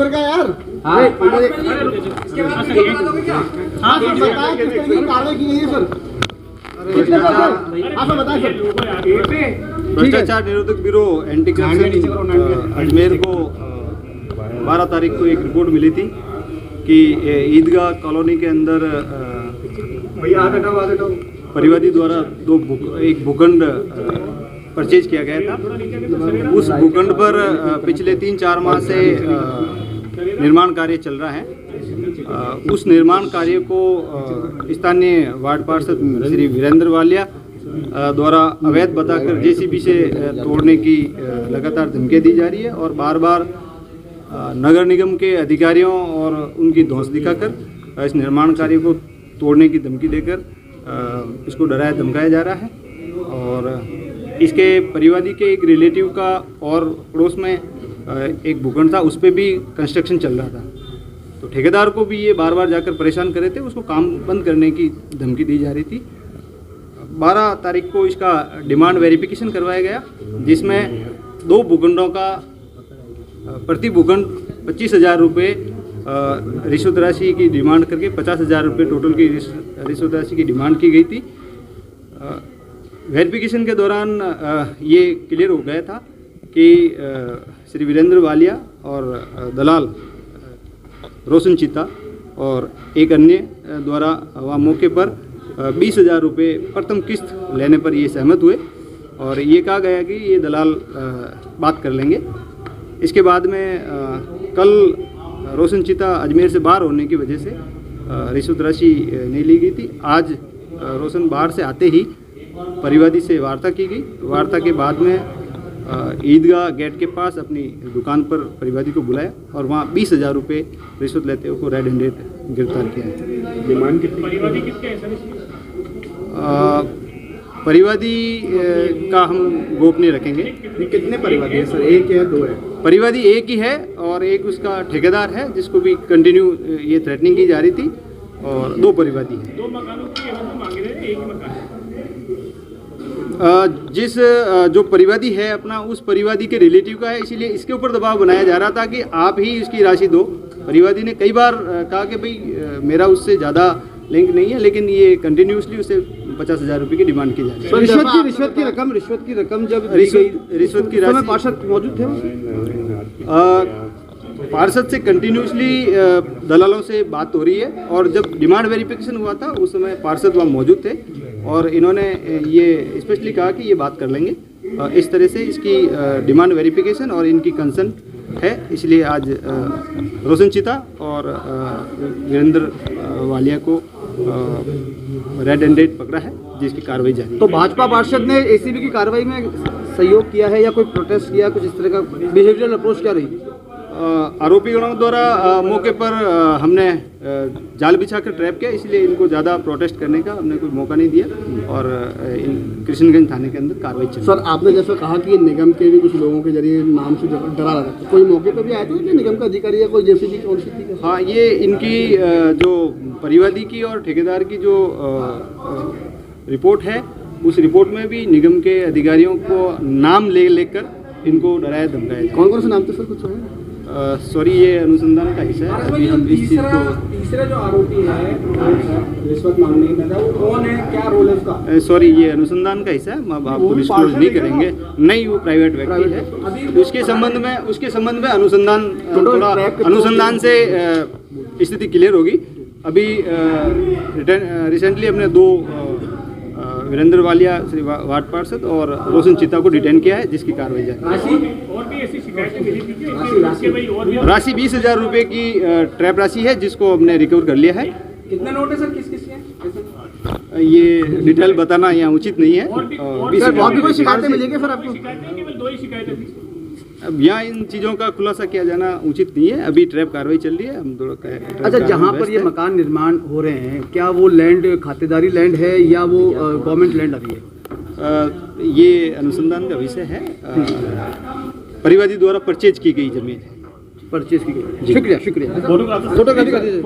Sir का यार। हाँ बताएं किस तरह की कार्रवाई की गई है सर? कितने पर सर? आप बताएं सर। भ्रष्टाचार निरोधक ब्यूरो एंटी करप्शन अजमेर को 12 तारीख को एक रिपोर्ट मिली थी कि ईदगाह कॉलोनी के अंदर परिवादी द्वारा एक भूखंड परचेज किया गया था। उस भूखंड पर पिछले 3-4 माह से निर्माण कार्य चल रहा है। उस निर्माण कार्य को स्थानीय वार्ड पार्षद श्री वीरेंद्र वालिया द्वारा अवैध बताकर जेसीबी से तोड़ने की लगातार धमकियां दी जा रही है और बार बार नगर निगम के अधिकारियों और उनकी धौंस दिखाकर इस निर्माण कार्य को तोड़ने की धमकी देकर इसको डराया धमकाया जा रहा है। और इसके परिवादी के एक रिलेटिव का और पड़ोस में एक भूखंड था, उस पर भी कंस्ट्रक्शन चल रहा था। तो ठेकेदार को भी ये बार बार जाकर परेशान कर रहे थे, उसको काम बंद करने की धमकी दी जा रही थी। 12 तारीख को इसका डिमांड वेरिफिकेशन करवाया गया, जिसमें 2 भूखंडों का प्रति भूखंड 25,000 रुपये रिश्वत राशि की डिमांड करके 50,000 रुपये टोटल की रिश्वत राशि की डिमांड की गई थी। वेरिफिकेशन के दौरान ये क्लियर हो गया था कि श्री वीरेंद्र वालिया और दलाल रोशन चिता और एक अन्य द्वारा वहाँ मौके पर 20,000 रुपये प्रथम किस्त लेने पर ये सहमत हुए और ये कहा गया कि ये दलाल बात कर लेंगे। इसके बाद में कल रोशन चिता अजमेर से बाहर होने की वजह से रिश्वत राशि नहीं ली गई थी। आज रोशन बाहर से आते ही परिवादी से वार्ता की गई। वार्ता के बाद में ईदगाह गेट के पास अपनी दुकान पर परिवादी को बुलाया और वहाँ 20,000 रुपये रिश्वत लेते हुए को रेड हैंडेड गिरफ्तार किया है। डिमांड कितनी? परिवादी का हम गोपनीय रखेंगे। कितने परिवादी है सर? एक है, 2 है? परिवादी एक ही है और एक उसका ठेकेदार है जिसको भी कंटिन्यू ये थ्रेटनिंग की जा रही थी और 2 परिवादी हैं। 2 मकानों की मांग रहे हैं, एक ही मकान। जिस जो परिवादी है अपना उस परिवादी के रिलेटिव का है, इसीलिए इसके ऊपर दबाव बनाया जा रहा था कि आप ही इसकी राशि दो। परिवादी ने कई बार कहा कि भाई मेरा उससे ज़्यादा लिंक नहीं है, लेकिन ये कंटिन्यूसली उसे 50,000 रुपये की डिमांड की जा रही है। रिश्वत की रकम जब रिश्वत की राशि पार्षद मौजूद थे? पार्षद से कंटिन्यूसली दलालों से बात हो रही है और जब डिमांड वेरिफिकेशन हुआ था उस समय पार्षद वहाँ मौजूद थे और इन्होंने ये स्पेशली कहा कि ये बात कर लेंगे। इस तरह से इसकी डिमांड वेरिफिकेशन और इनकी कंसर्न है, इसलिए आज रोशन चिता और वीरेंद्र वालिया को रेड हैंडेड पकड़ा है, जिसकी कार्रवाई जारी है। तो भाजपा पार्षद ने एसीबी की कार्रवाई में सहयोग किया है या कोई प्रोटेस्ट किया, कुछ इस तरह का बिहेवियरल अप्रोच क्या रही? आरोपीगणों द्वारा मौके पर हमने जाल बिछाकर ट्रैप किया, इसलिए इनको ज़्यादा प्रोटेस्ट करने का हमने कोई मौका नहीं दिया और कृष्णगंज थाने के अंदर कार्रवाई चल रही है। सर, आपने जैसा कहा कि निगम के भी कुछ लोगों के जरिए नाम से डरा रहा था, कोई मौके पर भी आए थे कि निगम का अधिकारी या कोई जेसीबी कौन सी थी? हाँ, ये इनकी जो परिवादी की और ठेकेदार की जो रिपोर्ट है, उस रिपोर्ट में भी निगम के अधिकारियों को नाम लेकर इनको डराया धमकाया। कौन कौन से नाम थे सर, कुछ है? सॉरी, ये अनुसंधान का हिस्सा है। अभी हम इस चीज़ को तीसरा जो आरोपी है रिश्वत मांगने का, वो कौन है, क्या रोल है उसका? सॉरी, ये अनुसंधान का हिस्सा है, हम आपको डिस्क्लोज नहीं करेंगे। नहीं, वो प्राइवेट व्यक्ति है। उसके संबंध में अनुसंधान से स्थिति क्लियर होगी। अभी रिसेंटली हमने 2 वीरेंद्र वालिया श्री वार्ड पार्षद और रोशन चिता को डिटेन किया है, जिसकी कार्रवाई जारी है। राशि 20,000 रुपये की ट्रैप राशि है, जिसको हमने रिकवर कर लिया है। कितने नोट है सर, किस किस के? ये डिटेल बताना यहाँ उचित नहीं है। और भी कोई शिकायतें मिलेंगी सर आपको? केवल 2 ही शिकायतें थी। अब यहाँ इन चीज़ों का खुलासा किया जाना उचित नहीं है। अभी ट्रैप कार्रवाई चल रही है, हम थोड़ा। अच्छा, जहाँ पर ये मकान निर्माण हो रहे हैं, क्या वो लैंड खातेदारी लैंड है या वो गवर्नमेंट लैंड आ रही है? ये अनुसंधान का विषय है। परिवादी द्वारा परचेज की गई जमीन है। परचेज की गई। शुक्रिया। फोटोग्राफी कर दीजिए।